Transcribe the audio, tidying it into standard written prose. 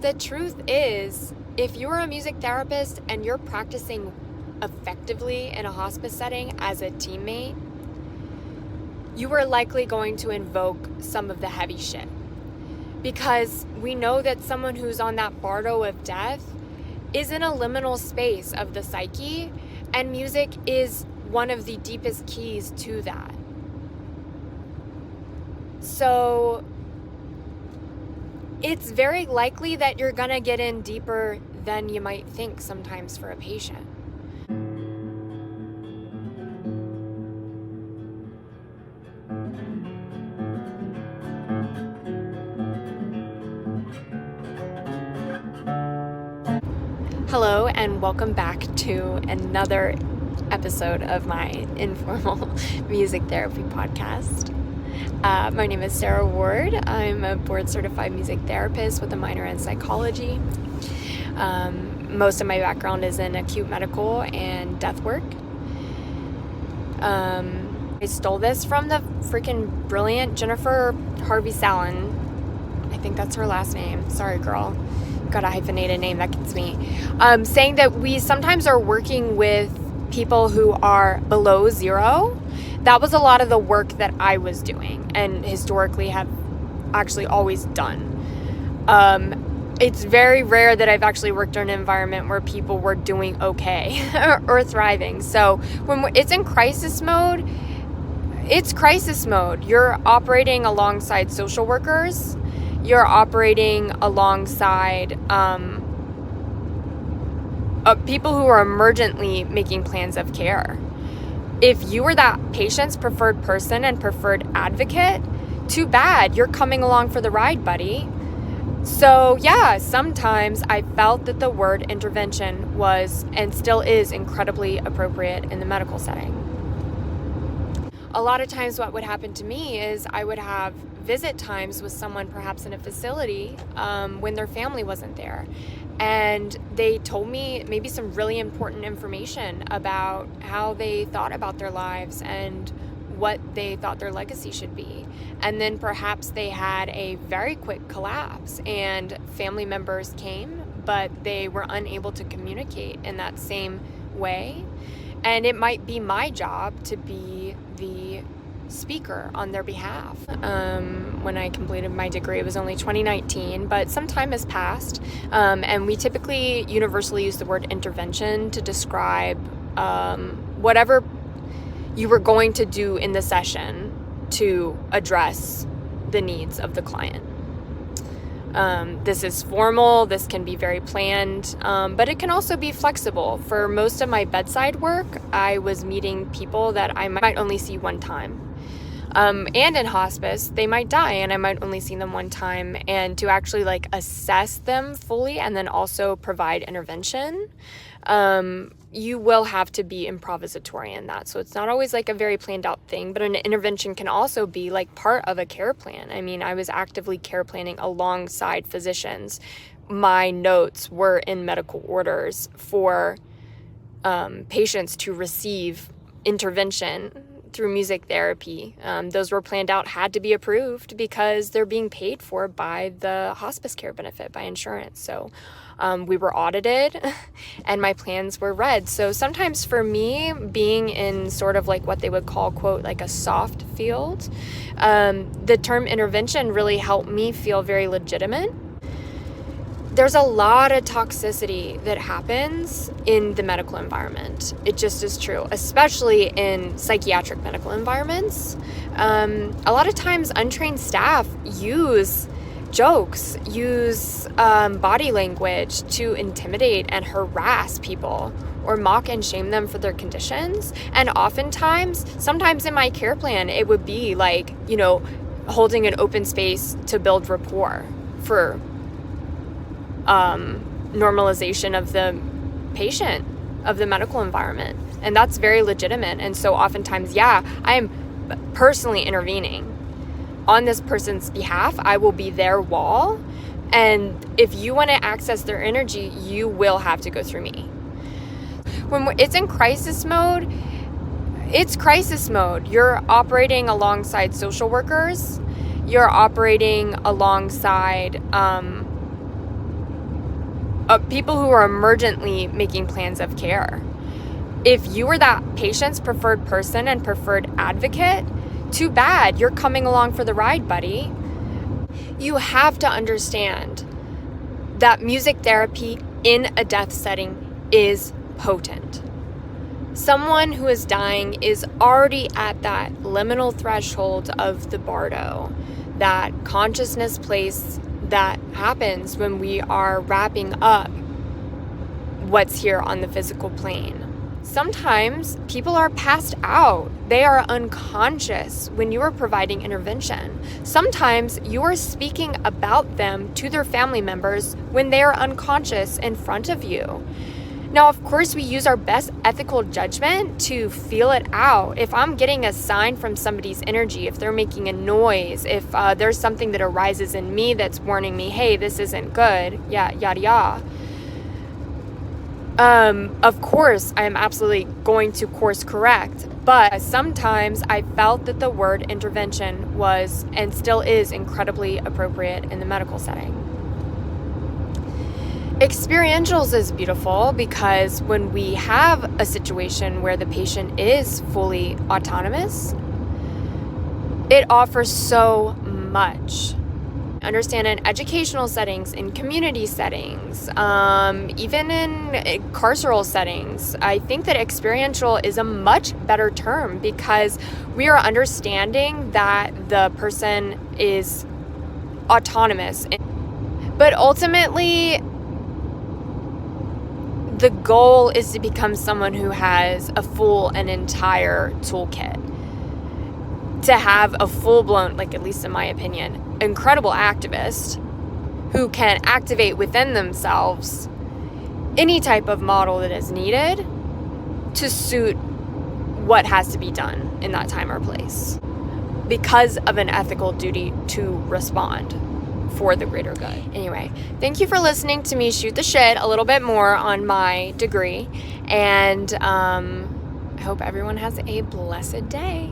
the truth is, if you're a music therapist and you're practicing effectively in a hospice setting as a teammate, you are likely going to invoke some of the heavy shit. Because we know that someone who's on that bardo of death is in a liminal space of the psyche, and music is one of the deepest keys to that. So it's very likely that you're gonna get in deeper than you might think sometimes for a patient. Hello, and welcome back to another episode of my informal music therapy podcast. My name is Sarah Ward. I'm a board-certified music therapist with a minor in psychology. Most of my background is in acute medical and death work. I stole this from the freaking brilliant Jennifer Harvey Sallin. I think that's her last name. Sorry, girl. Got a hyphenated name, that gets me. Saying that we sometimes are working with people who are below zero. That was a lot of the work that I was doing and historically have actually always done. It's very rare that I've actually worked in an environment where people were doing okay or thriving. So when it's in crisis mode, it's crisis mode. You're operating alongside social workers. You're operating alongside people who are emergently making plans of care. If you were that patient's preferred person and preferred advocate, too bad. You're coming along for the ride, buddy. So yeah, sometimes I felt that the word intervention was and still is incredibly appropriate in the medical setting. A lot of times what would happen to me is I would have visit times with someone perhaps in a facility when their family wasn't there. And they told me maybe some really important information about how they thought about their lives and what they thought their legacy should be. And then perhaps they had a very quick collapse and family members came, but they were unable to communicate in that same way. And it might be my job to be the speaker on their behalf. When I completed my degree, it was only 2019, but some time has passed. And we typically universally use the word intervention to describe whatever you were going to do in the session to address the needs of the client. This is formal, this can be very planned, but it can also be flexible. For most of my bedside work, I was meeting people that I might only see one time. And in hospice, they might die and I might only see them one time. And to actually assess them fully and then also provide intervention, you will have to be improvisatory in that. So it's not always a very planned out thing, but an intervention can also be part of a care plan. I mean, I was actively care planning alongside physicians. My notes were in medical orders for patients to receive intervention through music therapy. Those were planned out, had to be approved because they're being paid for by the hospice care benefit, by insurance. So we were audited and my plans were read. So sometimes for me, being in sort of what they would call, quote, a soft field, the term intervention really helped me feel very legitimate. There's a lot of toxicity that happens in the medical environment. It just is true, especially in psychiatric medical environments. A lot of times untrained staff use jokes, use body language to intimidate and harass people or mock and shame them for their conditions. And oftentimes, sometimes in my care plan, it would be holding an open space to build rapport for normalization of the patient, of the medical environment. And that's very legitimate. And so oftentimes, I am personally intervening on this person's behalf. I will be their wall. And if you want to access their energy, you will have to go through me. When it's in crisis mode, it's crisis mode. You're operating alongside social workers. You're operating alongside people who are emergently making plans of care. If you are that patient's preferred person and preferred advocate, too bad, you're coming along for the ride, buddy. You have to understand that music therapy in a death setting is potent. Someone who is dying is already at that liminal threshold of the bardo, that consciousness place that happens when we are wrapping up what's here on the physical plane. Sometimes people are passed out. They are unconscious when you are providing intervention. Sometimes you are speaking about them to their family members when they are unconscious in front of you. Now, of course, we use our best ethical judgment to feel it out. If I'm getting a sign from somebody's energy, if they're making a noise, if there's something that arises in me that's warning me, hey, this isn't good, yada yada. Of course, I am absolutely going to course correct, but sometimes I felt that the word intervention was and still is incredibly appropriate in the medical setting. Experientials is beautiful because when we have a situation where the patient is fully autonomous, it offers so much. Understand in educational settings, in community settings, even in carceral settings, I think that experiential is a much better term because we are understanding that the person is autonomous. But ultimately, the goal is to become someone who has a full and entire toolkit. To have a full-blown, like at least in my opinion, incredible activist who can activate within themselves any type of model that is needed to suit what has to be done in that time or place because of an ethical duty to respond for the greater good. Anyway, thank you for listening to me shoot the shit a little bit more on my degree, and I hope everyone has a blessed day.